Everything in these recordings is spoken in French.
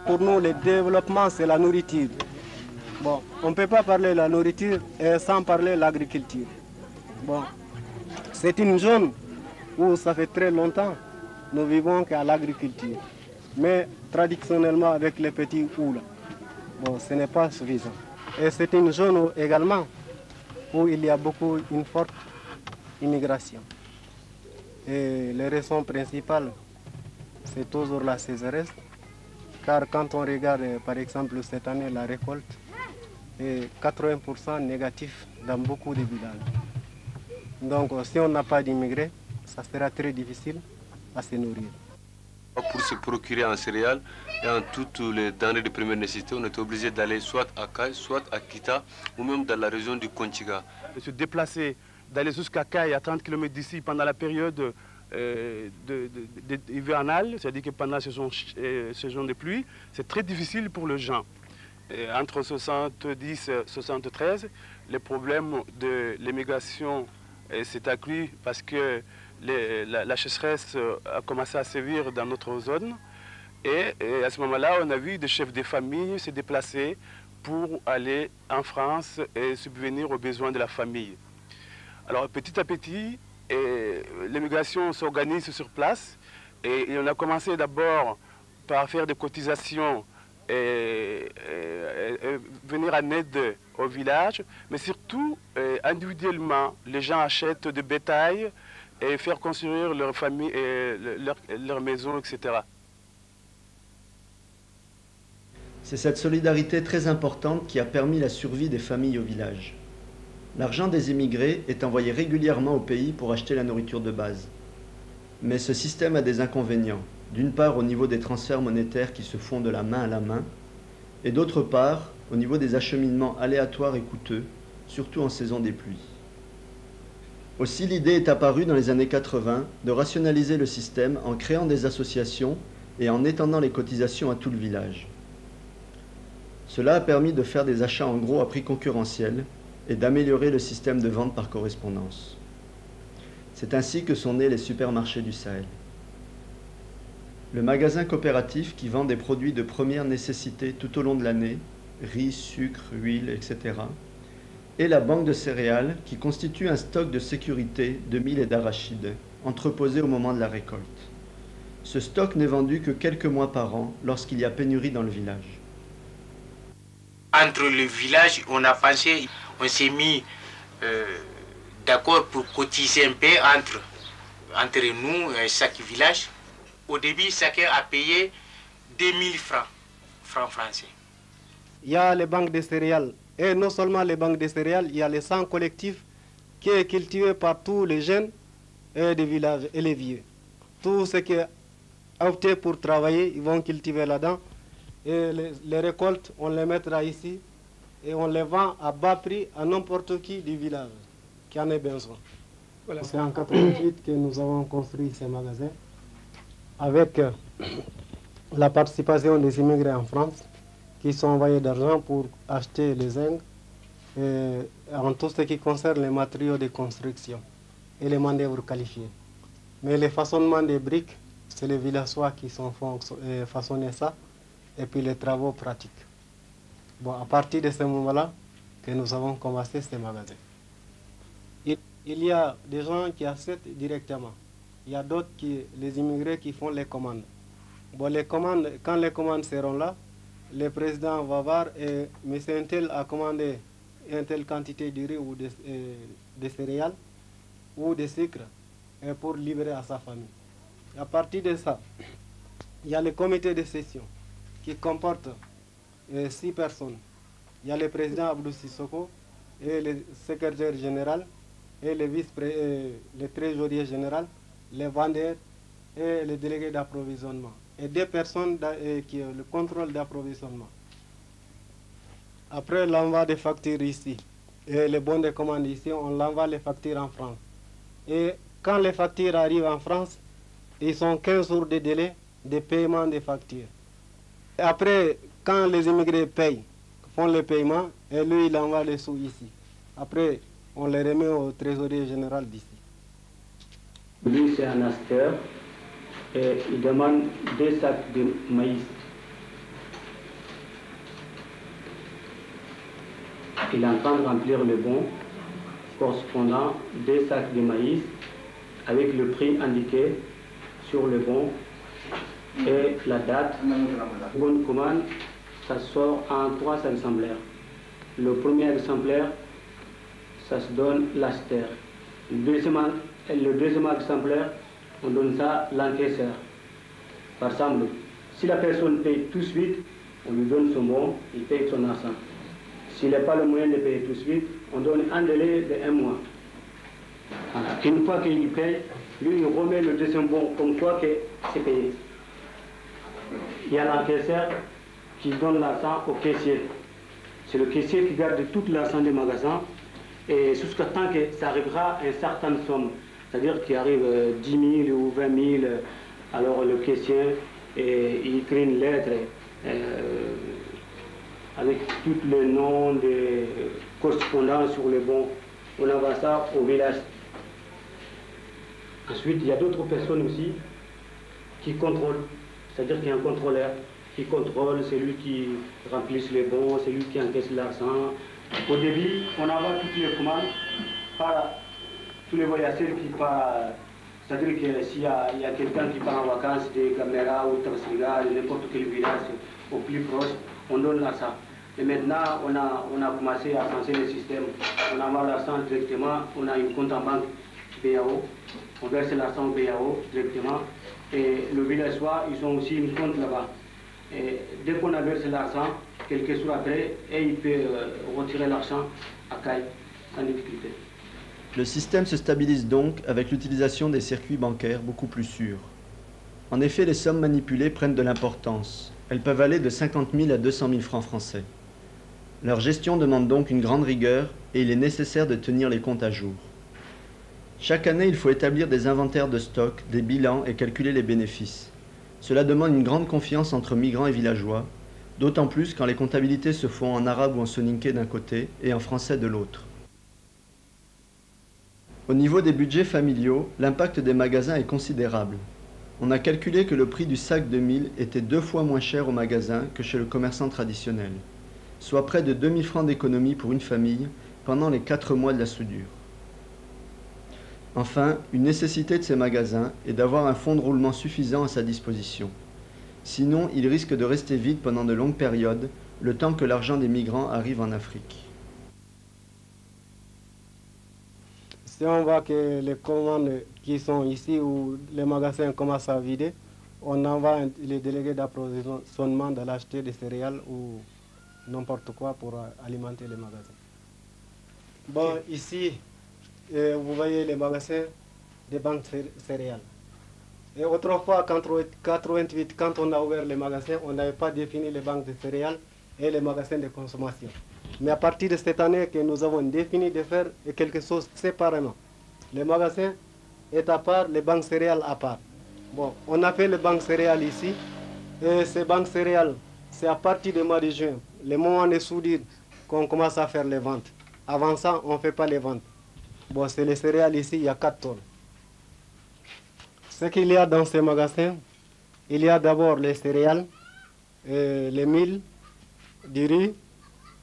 Pour nous, le développement, c'est la nourriture. Bon, on ne peut pas parler de la nourriture sans parler de l'agriculture. Bon, c'est une zone où ça fait très longtemps nous vivons qu'à l'agriculture. Mais traditionnellement avec les petits houles, bon, ce n'est pas suffisant. Et c'est une zone également où il y a une forte immigration. Et les raisons principales, c'est toujours la sécheresse. Car quand on regarde par exemple cette année la récolte, est 80% négatif dans beaucoup de villages. Donc si on n'a pas d'immigrés, ça sera très difficile à se nourrir. Pour se procurer en céréales et en toutes les denrées de première nécessité, on était obligé d'aller soit à Kay, soit à Kita, ou même dans la région du Konchiga. De se déplacer, d'aller jusqu'à Kay à 30 km d'ici pendant la période hivernale, c'est-à-dire que pendant ces saisons de pluie, c'est très difficile pour les gens. Et entre 70 et 73, le problème de l'immigration s'est accru parce que la sécheresse a commencé à sévir dans notre zone. Et à ce moment-là, on a vu des chefs de famille se déplacer pour aller en France et subvenir aux besoins de la famille. Alors petit à petit, l'immigration s'organise sur place et on a commencé d'abord par faire des cotisations et venir en aide au village, mais surtout individuellement, les gens achètent des bétail et faire construire leur famille, leur maison, etc. C'est cette solidarité très importante qui a permis la survie des familles au village. L'argent des immigrés est envoyé régulièrement au pays pour acheter la nourriture de base. Mais ce système a des inconvénients. D'une part au niveau des transferts monétaires qui se font de la main à la main, et d'autre part au niveau des acheminements aléatoires et coûteux, surtout en saison des pluies. Aussi l'idée est apparue dans les années 80 de rationaliser le système en créant des associations et en étendant les cotisations à tout le village. Cela a permis de faire des achats en gros à prix concurrentiel et d'améliorer le système de vente par correspondance. C'est ainsi que sont nés les supermarchés du Sahel. Le magasin coopératif qui vend des produits de première nécessité tout au long de l'année, riz, sucre, huile, etc. Et la banque de céréales qui constitue un stock de sécurité de mil et d'arachides, entreposé au moment de la récolte. Ce stock n'est vendu que quelques mois par an lorsqu'il y a pénurie dans le village. Entre le village, on a pensé, on s'est mis d'accord pour cotiser un peu entre nous, chaque village. Au début, chacun a payé 2000 francs français. Il y a les banques de céréales. Et non seulement les banques de céréales, il y a les champs collectifs qui est cultivé par tous les jeunes des villages et les vieux. Tous ceux qui ont opté pour travailler, ils vont cultiver là-dedans. Et les récoltes, on les mettra ici et on les vend à bas prix à n'importe qui du village qui en ait besoin. Voilà. C'est en 1988 que nous avons construit ces magasins avec la participation des immigrés en France qui sont envoyés d'argent pour acheter les zinc en tout ce qui concerne les matériaux de construction et les main-d'œuvre qualifiés. Mais le façonnement des briques, c'est les villageois qui sont façonner ça, et puis les travaux pratiques. Bon, à partir de ce moment-là, que nous avons commencé ces magasins. Il y a des gens qui achètent directement. Il y a d'autres, les immigrés, qui font les commandes. Bon, les commandes, quand les commandes seront là, le président va voir et M. Intel a commandé une telle quantité de riz ou de céréales ou de sucre pour livrer à sa famille. À partir de ça, il y a le comité de session qui comporte 6 personnes. Il y a le président Abdou Sissoko et le secrétaire général et le trésorier général, les vendeurs et le délégué d'approvisionnement. Et 2 personnes qui ont le contrôle d'approvisionnement. Après l'envoi des factures ici et les bons de commande ici, on l'envoie les factures en France. Et quand les factures arrivent en France, ils sont 15 jours de délai de paiement des factures. Et après, quand les immigrés payent, font le paiement, et lui, il envoie les sous ici. Après, on les remet au trésorier général d'ici. Lui, c'est un acheteur et il demande 2 sacs de maïs. Il est en train de remplir le bon correspondant 2 sacs de maïs avec le prix indiqué sur le bon et la date. Bonne commande, ça sort en 3 exemplaires. Le premier exemplaire, ça se donne l'acheteur. Le deuxième exemplaire, on donne ça à l'encaisseur. Par exemple, si la personne paye tout de suite, on lui donne son bon, il paye son argent. S'il n'a pas le moyen de payer tout de suite, on donne un délai de 1 mois. Voilà. Une fois qu'il paye, lui, il remet le deuxième bon comme quoi que c'est payé. Il y a l'encaisseur qui donne l'argent au caissier. C'est le caissier qui garde tout l'argent du magasin et jusqu'à temps que ça arrivera à une certaine somme. C'est-à-dire qu'il arrive 10 000 ou 20 000, alors le caissier il écrit une lettre avec tous les noms des correspondants sur le bon. On envoie ça au village. Ensuite, il y a d'autres personnes aussi qui contrôlent. C'est-à-dire qu'il y a un contrôleur qui contrôle, c'est lui qui remplit les bons, c'est lui qui encaisse l'argent. Au début, on envoie toutes les commandes par tous les voyageurs qui partent. C'est-à-dire que s'il y a quelqu'un qui part en vacances, des caméras ou Trasriga, n'importe quel village au plus proche, on donne l'argent. Et maintenant, on a commencé à changer le système. On envoie l'argent directement, on a une compte en banque BAO, on verse l'argent au BAO directement. Et le villageois, ils ont aussi une compte là-bas. Et dès qu'on a versé l'argent, quelques jours après, il peut retirer l'argent à Caille, sans difficulté. Le système se stabilise donc avec l'utilisation des circuits bancaires beaucoup plus sûrs. En effet, les sommes manipulées prennent de l'importance. Elles peuvent aller de 50 000 à 200 000 francs français. Leur gestion demande donc une grande rigueur et il est nécessaire de tenir les comptes à jour. Chaque année, il faut établir des inventaires de stock, des bilans et calculer les bénéfices. Cela demande une grande confiance entre migrants et villageois, d'autant plus quand les comptabilités se font en arabe ou en soninké d'un côté et en français de l'autre. Au niveau des budgets familiaux, l'impact des magasins est considérable. On a calculé que le prix du sac de mil était 2 fois moins cher au magasin que chez le commerçant traditionnel, soit près de 2 000 francs d'économie pour une famille pendant les 4 mois de la soudure. Enfin, une nécessité de ces magasins est d'avoir un fonds de roulement suffisant à sa disposition. Sinon, ils risquent de rester vides pendant de longues périodes, le temps que l'argent des migrants arrive en Afrique. Si on voit que les commandes qui sont ici ou les magasins commencent à vider, on envoie les délégués d'approvisionnement de l'acheter des céréales ou n'importe quoi pour alimenter les magasins. Bon, ici, vous voyez les magasins des banques céréales. Et autrefois, en 1988, quand on a ouvert les magasins, on n'avait pas défini les banques de céréales et les magasins de consommation. Mais à partir de cette année que nous avons défini de faire quelque chose séparément. Les magasins est à part, les banques céréales à part. Bon, on a fait les banques céréales ici. Et ces banques céréales, c'est à partir du mois de juin, le moment de soudure, qu'on commence à faire les ventes. Avant ça, on ne fait pas les ventes. Bon, c'est les céréales ici, il y a 4 tonnes. Ce qu'il y a dans ces magasins, il y a d'abord les céréales, les mil, du riz,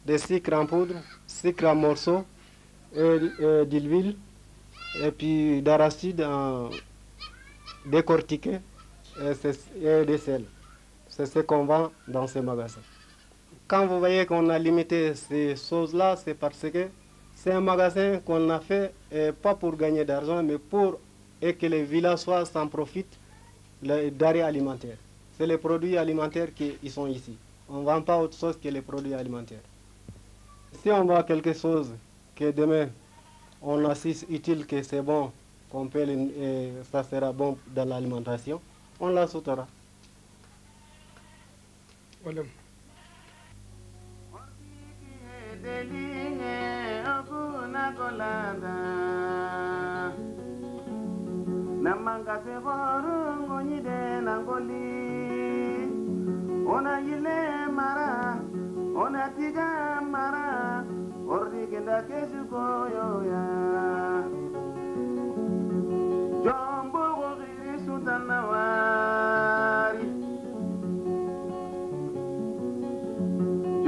des sucres en poudre, sucre en morceaux, de l'huile, et puis d'arachide décortiqué et des sels. C'est ce qu'on vend dans ces magasins. Quand vous voyez qu'on a limité ces choses-là, c'est parce que c'est un magasin qu'on a fait, pas pour gagner d'argent, mais pour que les villageois s'en profitent, les denrées alimentaires. C'est les produits alimentaires qui sont ici. On ne vend pas autre chose que les produits alimentaires. Si on voit quelque chose que demain on assiste utile, que c'est bon, qu'on peut, ça sera bon dans l'alimentation, on l'assoutera. Voilà. Ona tiga mara, ordi kenda kesu koyo ya. Jombo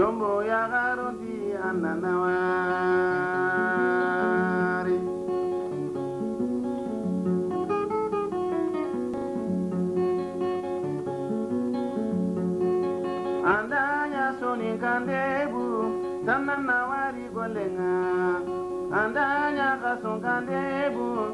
Jombo ya garondi ananawari. Andanya soni kandebu tananawari golenga. Andanya kason kandebu